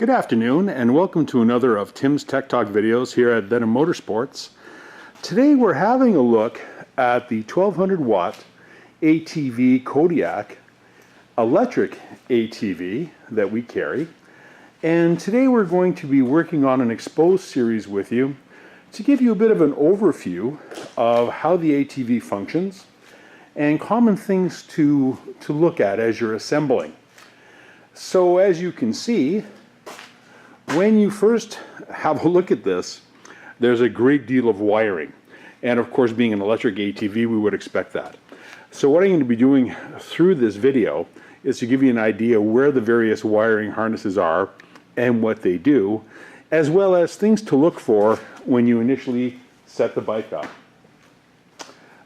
Good afternoon and welcome to another of Tim's Tech Talk videos here at Venom Motorsports. Today we're having a look at the 1200 watt ATV Kodiak electric ATV that we carry. And today we're going to be working on an exposed series with you to give you a bit of an overview of how the ATV functions and common things to look at as you're assembling. So as you can see, when you first have a look at this, there's a great deal of wiring. And of course, being an electric ATV, we would expect that. So what I'm going to be doing through this video is to give you an idea where the various wiring harnesses are and what they do, as well as things to look for when you initially set the bike up.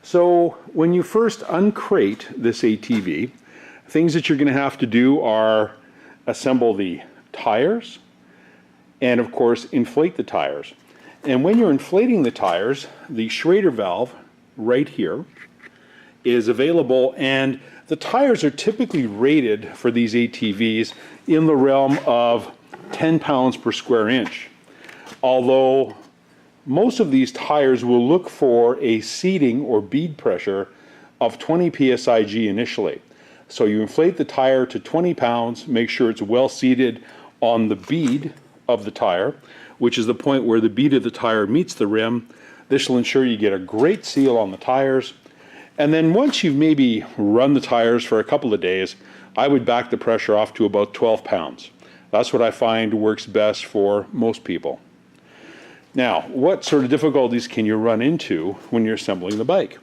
So when you first uncrate this ATV, things that you're going to have to do are assemble the tires, and of course inflate the tires. And when you're inflating the tires, the Schrader valve right here is available, and the tires are typically rated for these ATVs in the realm of 10 pounds per square inch. Although most of these tires will look for a seating or bead pressure of 20 psig initially. So you inflate the tire to 20 pounds, make sure it's well seated on the bead of the tire, which is the point where the bead of the tire meets the rim. This will ensure you get a great seal on the tires. And then once you've maybe run the tires for a couple of days, I would back the pressure off to about 12 pounds. That's what I find works best for most people. Now, what sort of difficulties can you run into when you're assembling the bike?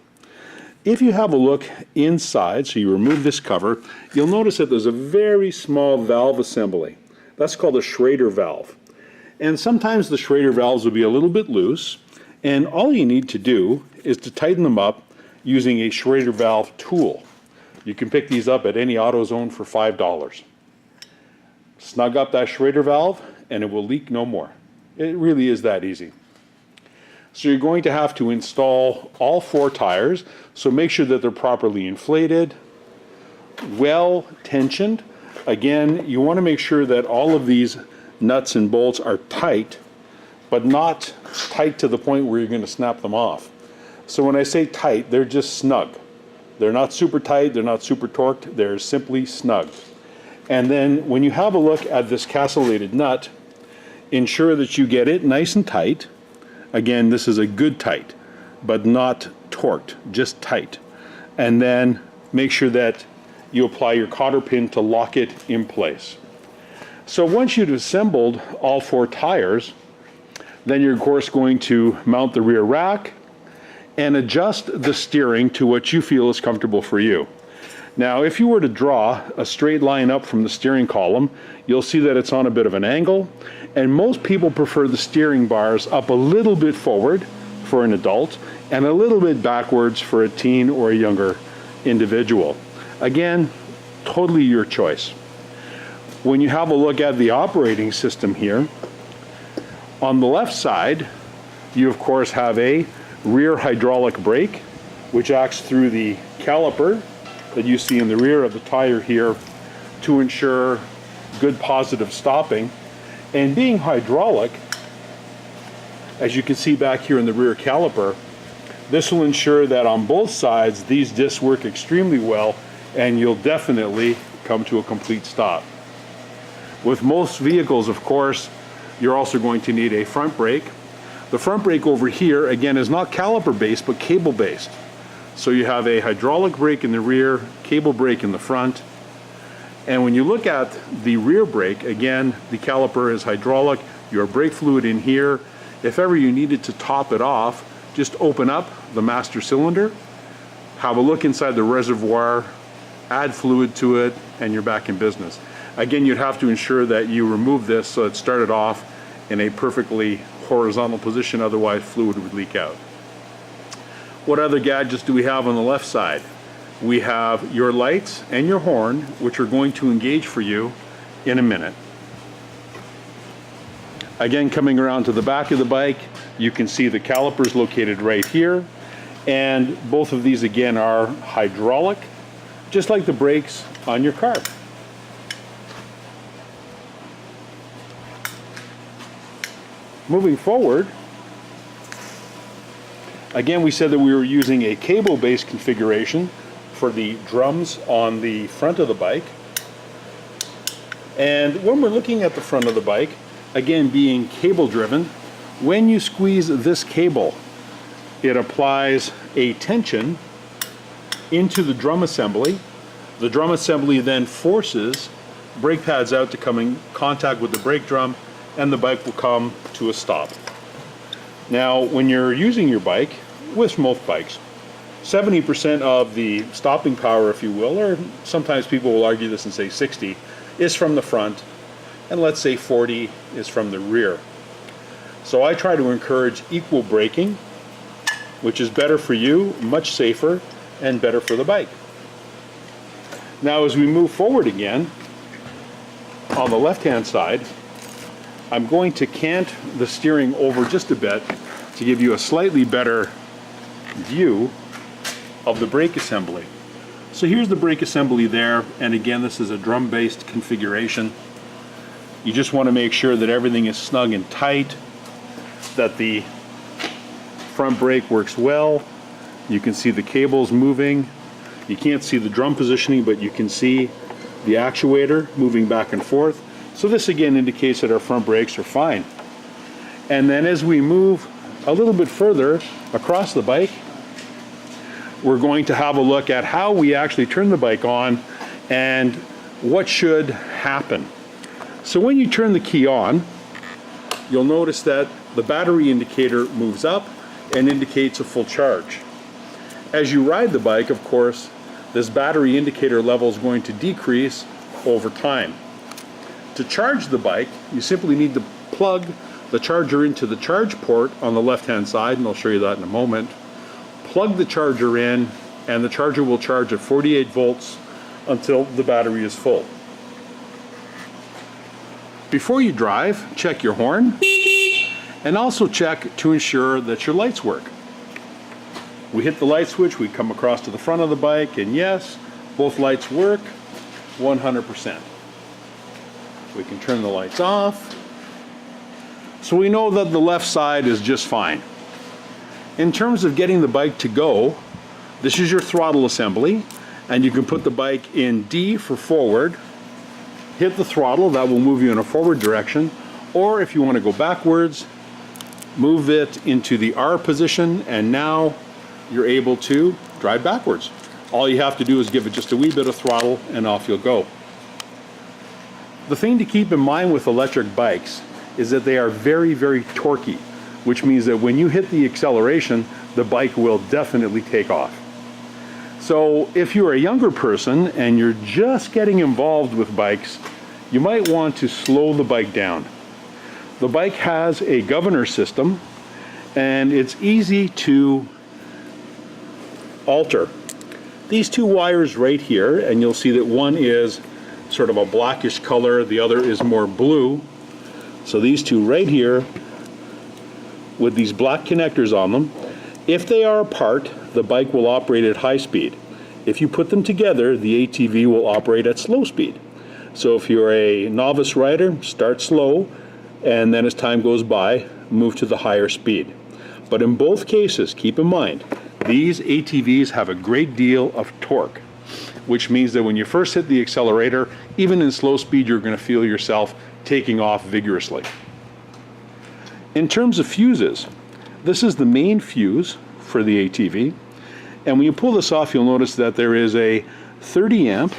If you have a look inside, so you remove this cover, you'll notice that there's a very small valve assembly. That's called a Schrader valve. And sometimes the Schrader valves will be a little bit loose, and all you need to do is to tighten them up using a Schrader valve tool. You can pick these up at any AutoZone for $5. Snug up that Schrader valve and it will leak no more. It really is that easy. So you're going to have to install all 4 tires, so make sure that they're properly inflated, well tensioned. Again, you want to make sure that all of these nuts and bolts are tight, but not tight to the point where you're going to snap them off. So when I say tight, they're just snug. They're not super tight, they're not super torqued, they're simply snug. And then when you have a look at this castellated nut, ensure that you get it nice and tight. Again, this is a good tight, but not torqued, just tight. And then make sure that you apply your cotter pin to lock it in place. So once you've assembled all 4 tires, then you're of course going to mount the rear rack and adjust the steering to what you feel is comfortable for you. Now, if you were to draw a straight line up from the steering column, you'll see that it's on a bit of an angle, and most people prefer the steering bars up a little bit forward for an adult and a little bit backwards for a teen or a younger individual. Again, totally your choice. When you have a look at the operating system here, on the left side, you of course have a rear hydraulic brake, which acts through the caliper that you see in the rear of the tire here to ensure good positive stopping. And being hydraulic, as you can see back here in the rear caliper, this will ensure that on both sides these discs work extremely well and you'll definitely come to a complete stop. With most vehicles, of course, you're also going to need a front brake. The front brake over here, again, is not caliper based but cable based. So you have a hydraulic brake in the rear, cable brake in the front. And when you look at the rear brake, again, the caliper is hydraulic, your brake fluid in here. If ever you needed to top it off, just open up the master cylinder, have a look inside the reservoir, add fluid to it, and you're back in business. Again, you'd have to ensure that you remove this so it started off in a perfectly horizontal position, otherwise fluid would leak out. What other gadgets do we have on the left side? We have your lights and your horn, which are going to engage for you in a minute. Again, coming around to the back of the bike, you can see the calipers located right here, and both of these again are hydraulic, just like the brakes on your car. Moving forward, again, we said that we were using a cable-based configuration for the drums on the front of the bike. And when we're looking at the front of the bike, again being cable driven, when you squeeze this cable, it applies a tension into the drum assembly. The drum assembly then forces brake pads out to come in contact with the brake drum, and the bike will come to a stop. Now, when you're using your bike, with most bikes, 70% of the stopping power, if you will, or sometimes people will argue this and say 60, is from the front, and let's say 40 is from the rear. So I try to encourage equal braking, which is better for you, much safer, and better for the bike. Now as we move forward again, on the left-hand side, I'm going to cant the steering over just a bit to give you a slightly better view of the brake assembly. So here's the brake assembly there, and again this is a drum-based configuration. You just want to make sure that everything is snug and tight, that the front brake works well. You can see the cables moving. You can't see the drum positioning, but you can see the actuator moving back and forth. So this again indicates that our front brakes are fine. And then as we move a little bit further across the bike, we're going to have a look at how we actually turn the bike on and what should happen. So when you turn the key on, you'll notice that the battery indicator moves up and indicates a full charge. As you ride the bike, of course, this battery indicator level is going to decrease over time. To charge the bike, you simply need to plug the charger into the charge port on the left-hand side, and I'll show you that in a moment. Plug the charger in, and the charger will charge at 48 volts until the battery is full. Before you drive, check your horn, and also check to ensure that your lights work. We hit the light switch, we come across to the front of the bike, and yes, both lights work 100%. We can turn the lights off. So we know that the left side is just fine. In terms of getting the bike to go, this is your throttle assembly, and you can put the bike in D for forward, hit the throttle, that will move you in a forward direction, or if you want to go backwards, move it into the R position, and now you're able to drive backwards. All you have to do is give it just a wee bit of throttle and off you'll go. The thing to keep in mind with electric bikes is that they are very, very torquey, which means that when you hit the acceleration, the bike will definitely take off. So if you're a younger person and you're just getting involved with bikes, you might want to slow the bike down. The bike has a governor system, and it's easy to alter. These two wires right here, and you'll see that one is sort of a blackish color, the other is more blue. So these two right here with these black connectors on them, if they are apart, the bike will operate at high speed. If you put them together, the ATV will operate at slow speed. So if you're a novice rider, start slow, and then as time goes by, move to the higher speed. But in both cases, keep in mind, these ATVs have a great deal of torque, which means that when you first hit the accelerator, even in slow speed, you're going to feel yourself taking off vigorously. In terms of fuses, this is the main fuse for the ATV, and when you pull this off, you'll notice that there is a 30 amp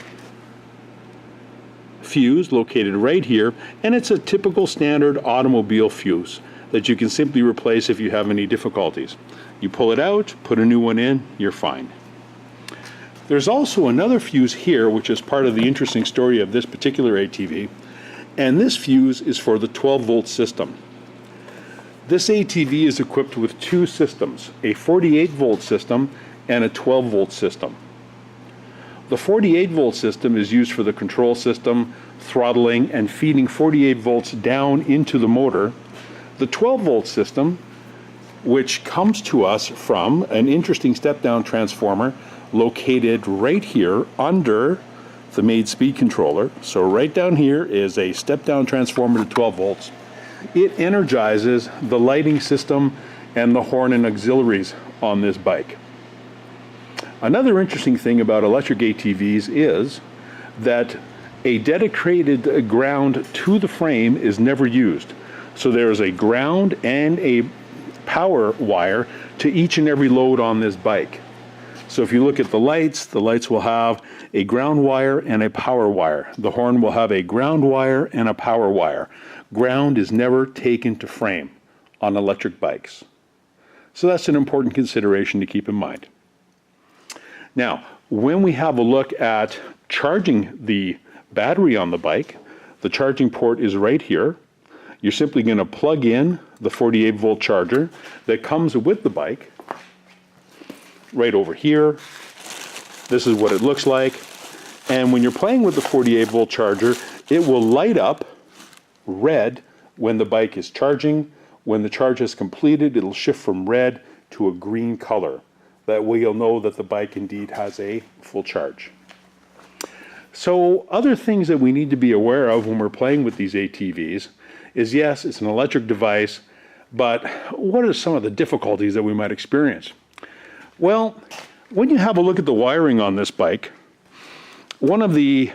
fuse located right here, and it's a typical standard automobile fuse that you can simply replace if you have any difficulties. You pull it out, put a new one in, you're fine. There's also another fuse here, which is part of the interesting story of this particular ATV, and this fuse is for the 12-volt system. This ATV is equipped with two systems, a 48-volt system and a 12-volt system. The 48-volt system is used for the control system, throttling, and feeding 48 volts down into the motor. The 12-volt system, which comes to us from an interesting step-down transformer located right here under the main speed controller. So right down here is a step-down transformer to 12 volts. it energizes the lighting system and the horn and auxiliaries on this bike. Another interesting thing about electric ATVs is that a dedicated ground to the frame is never used. So there is a ground and a power wire to each and every load on this bike. So if you look at the lights will have a ground wire and a power wire. The horn will have a ground wire and a power wire. Ground is never taken to frame on electric bikes. So that's an important consideration to keep in mind. Now, when we have a look at charging the battery on the bike, the charging port is right here. You're simply going to plug in the 48 volt charger that comes with the bike right over here. This is what it looks like. And when you're playing with the 48 volt charger, it will light up red when the bike is charging. When the charge is completed, it'll shift from red to a green color. That way you'll know that the bike indeed has a full charge. So other things that we need to be aware of when we're playing with these ATVs is, yes, it's an electric device, but what are some of the difficulties that we might experience? Well, when you have a look at the wiring on this bike, one of the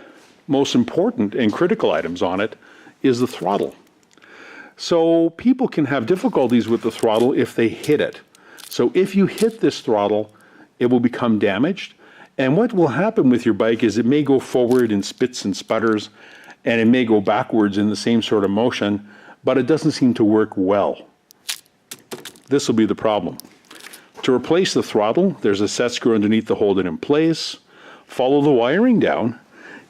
most important and critical items on it is the throttle. So people can have difficulties with the throttle if they hit it. So if you hit this throttle, it will become damaged. And what will happen with your bike is it may go forward in spits and sputters, and it may go backwards in the same sort of motion, but it doesn't seem to work well. This will be the problem. To replace the throttle, there's a set screw underneath to hold it in place. Follow the wiring down,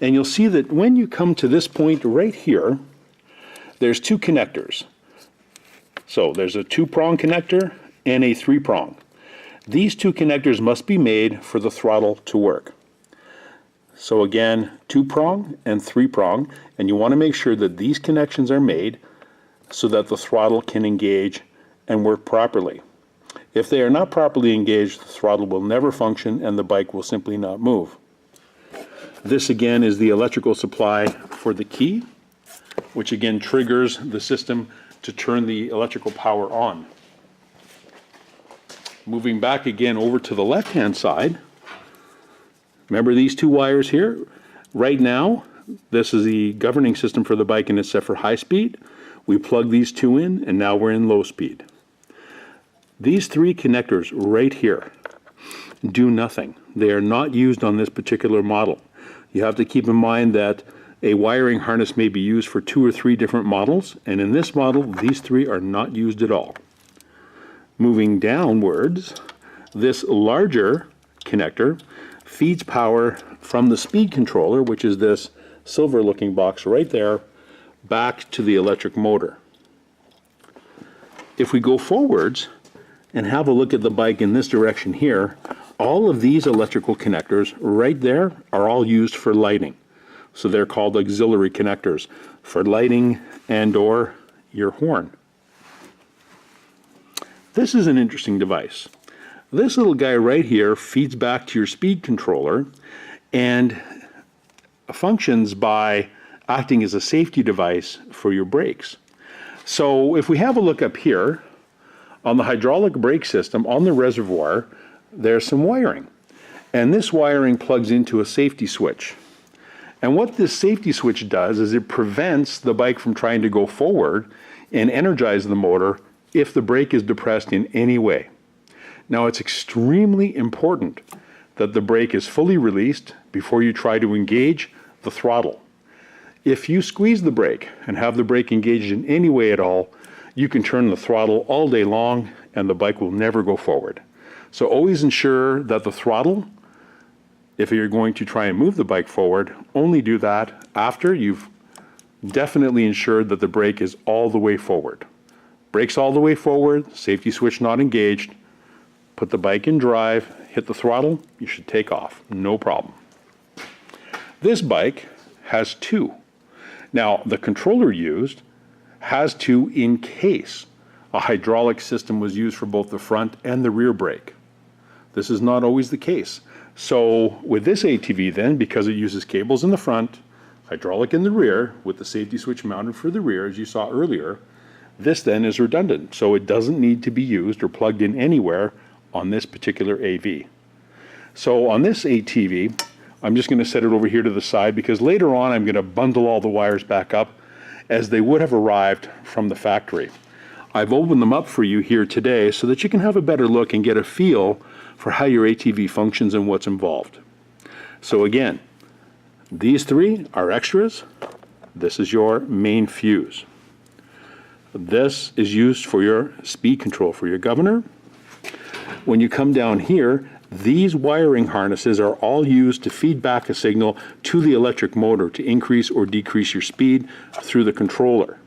and you'll see that when you come to this point right here, there's two connectors. So there's a 2-prong connector and a 3-prong. These two connectors must be made for the throttle to work. So again, 2-prong and 3-prong, and you want to make sure that these connections are made so that the throttle can engage and work properly. If they are not properly engaged, the throttle will never function and the bike will simply not move. This again is the electrical supply for the key, which again triggers the system to turn the electrical power on. Moving back again over to the left-hand side, remember these two wires here? Right now, this is the governing system for the bike and it's set for high speed. We plug these two in and now we're in low speed. These three connectors right here do nothing. They are not used on this particular model. You have to keep in mind that a wiring harness may be used for 2 or 3 different models, and in this model, these 3 are not used at all. Moving downwards, this larger connector feeds power from the speed controller, which is this silver looking box right there, back to the electric motor. If we go forwards and have a look at the bike in this direction here, all of these electrical connectors right there are all used for lighting. So they're called auxiliary connectors for lighting and or your horn. This is an interesting device. This little guy right here feeds back to your speed controller and functions by acting as a safety device for your brakes. So if we have a look up here, on the hydraulic brake system, on the reservoir, there's some wiring. And this wiring plugs into a safety switch. And what this safety switch does is it prevents the bike from trying to go forward and energize the motor if the brake is depressed in any way. Now, it's extremely important that the brake is fully released before you try to engage the throttle. If you squeeze the brake and have the brake engaged in any way at all, you can turn the throttle all day long and the bike will never go forward. So always ensure that the throttle, if you're going to try and move the bike forward, only do that after you've definitely ensured that the brake is all the way forward. Brake's all the way forward, safety switch not engaged, put the bike in drive, hit the throttle, you should take off, no problem. This bike has 2. Now, the controller used has 2 in case a hydraulic system was used for both the front and the rear brake. This is not always the case. So with this ATV then, because it uses cables in the front, hydraulic in the rear, with the safety switch mounted for the rear, as you saw earlier, This then is redundant, so it doesn't need to be used or plugged in anywhere on this particular AV. So on this ATV, I'm just going to set it over here to the side because later on I'm going to bundle all the wires back up as they would have arrived from the factory. I've opened them up for you here today so that you can have a better look and get a feel for how your ATV functions and what's involved. So again, these three are extras. This is your main fuse. This is used for your speed control for your governor. When you come down here, these wiring harnesses are all used to feed back a signal to the electric motor to increase or decrease your speed through the controller.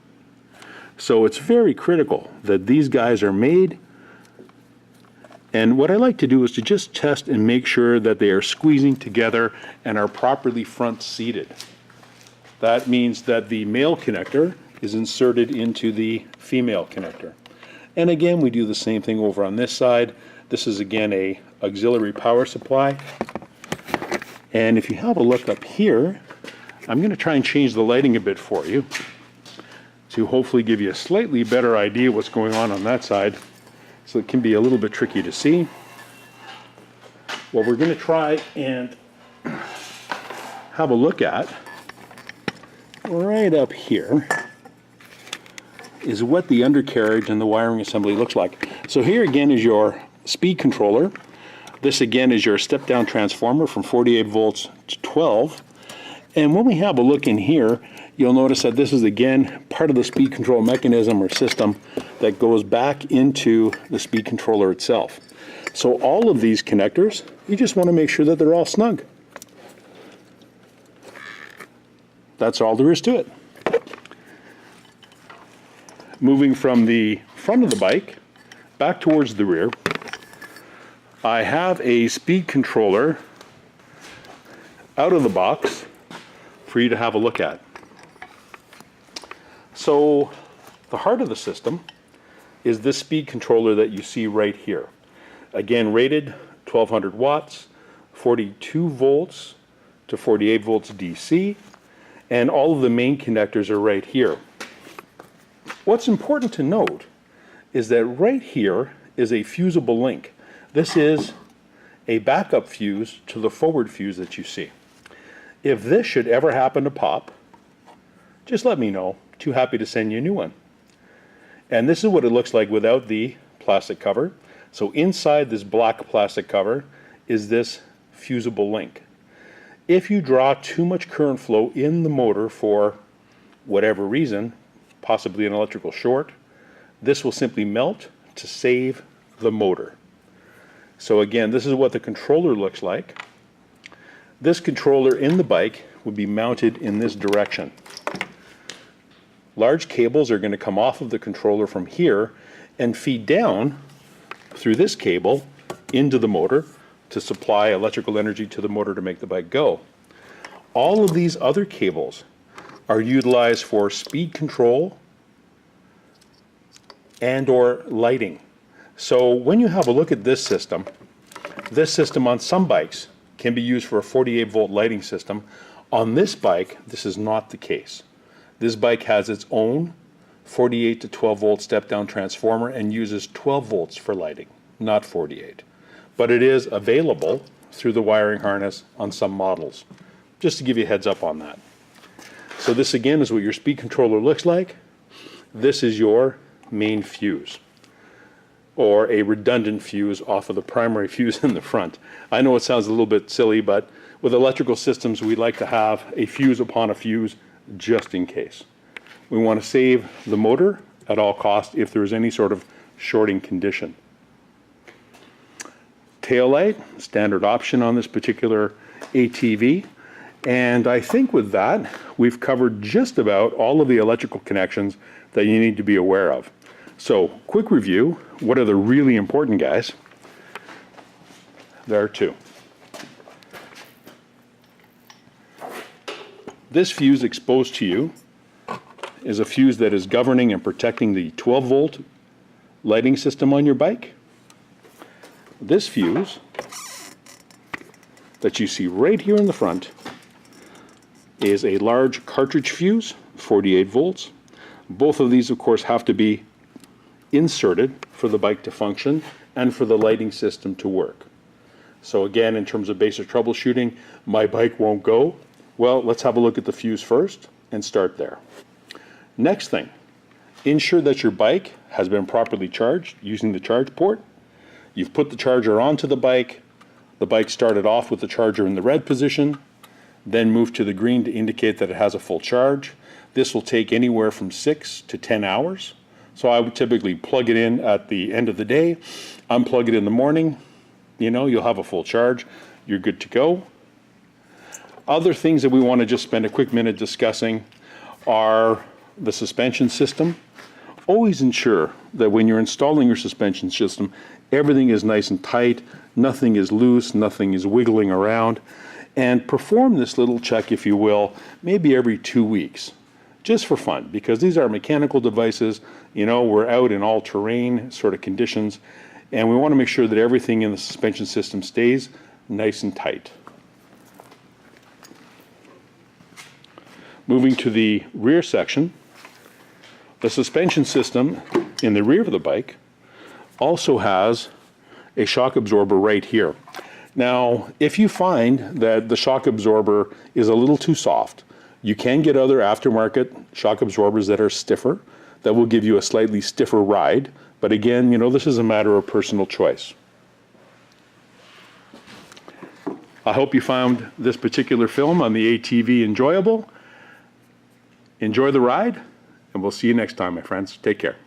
So it's very critical that these guys are made. And what I like to do is to just test and make sure that they are squeezing together and are properly front seated. That means that the male connector is inserted into the female connector. And again, we do the same thing over on this side. This is again a auxiliary power supply. And if you have a look up here, I'm going to try and change the lighting a bit for you to hopefully give you a slightly better idea what's going on that side, so it can be a little bit tricky to see. What we're going to try and have a look at right up here is what the undercarriage and the wiring assembly looks like. So here again is your speed controller. This again is your step-down transformer from 48 volts to 12. And when we have a look in here, you'll notice that this is again part of the speed control mechanism or system that goes back into the speed controller itself. So all of these connectors, you just want to make sure that they're all snug. That's all there is to it. Moving from the front of the bike back towards the rear, I have a speed controller out of the box for you to have a look at. So the heart of the system is this speed controller that you see right here. Again, rated 1200 watts, 42 volts to 48 volts DC, and all of the main connectors are right here. What's important to note is that right here is a fusible link. This is a backup fuse to the forward fuse that you see. If this should ever happen to pop, just let me know. Too happy to send you a new one. And this is what it looks like without the plastic cover. So inside this black plastic cover is this fusible link. If you draw too much current flow in the motor for whatever reason, possibly an electrical short, this will simply melt to save the motor. So again, this is what the controller looks like. This controller in the bike would be mounted in this direction. Large cables are going to come off of the controller from here and feed down through this cable into the motor to supply electrical energy to the motor to make the bike go. All of these other cables are utilized for speed control and or lighting. So when you have a look at this system on some bikes can be used for a 48 volt lighting system. On this bike, this is not the case. This bike has its own 48 to 12 volt step down transformer and uses 12 volts for lighting, not 48. But it is available through the wiring harness on some models, just to give you a heads up on that. So this again is what your speed controller looks like. This is your main fuse, or a redundant fuse off of the primary fuse in the front. I know it sounds a little bit silly, but with electrical systems we like to have a fuse upon a fuse just in case. We want to save the motor at all costs if there is any sort of shorting condition. Tail light, standard option on this particular ATV. And I think with that, we've covered just about all of the electrical connections that you need to be aware of. So, quick review. What are the really important guys? There are two. This fuse exposed to you is a fuse that is governing and protecting the 12 volt lighting system on your bike. This fuse that you see right here in the front is a large cartridge fuse, 48 volts. Both of these, of course, have to be inserted for the bike to function and for the lighting system to work. So again, in terms of basic troubleshooting, my bike won't go. Well, let's have a look at the fuse first and start there. Next thing, ensure that your bike has been properly charged using the charge port. You've put the charger onto the bike started off with the charger in the red position, then moved to the green to indicate that it has a full charge. This will take anywhere from 6 to 10 hours. So I would typically plug it in at the end of the day, unplug it in the morning, you'll have a full charge, you're good to go. Other things that we want to just spend a quick minute discussing are the suspension system. Always ensure that when you're installing your suspension system, everything is nice and tight, nothing is loose, nothing is wiggling around, and perform this little check, if you will, maybe every 2 weeks, just for fun, because these are mechanical devices. We're out in all terrain sort of conditions, and we want to make sure that everything in the suspension system stays nice and tight. Moving to the rear section, the suspension system in the rear of the bike also has a shock absorber right here. Now, if you find that the shock absorber is a little too soft, you can get other aftermarket shock absorbers that are stiffer, that will give you a slightly stiffer ride. But again, this is a matter of personal choice. I hope you found this particular film on the ATV enjoyable. Enjoy the ride, and we'll see you next time, my friends. Take care.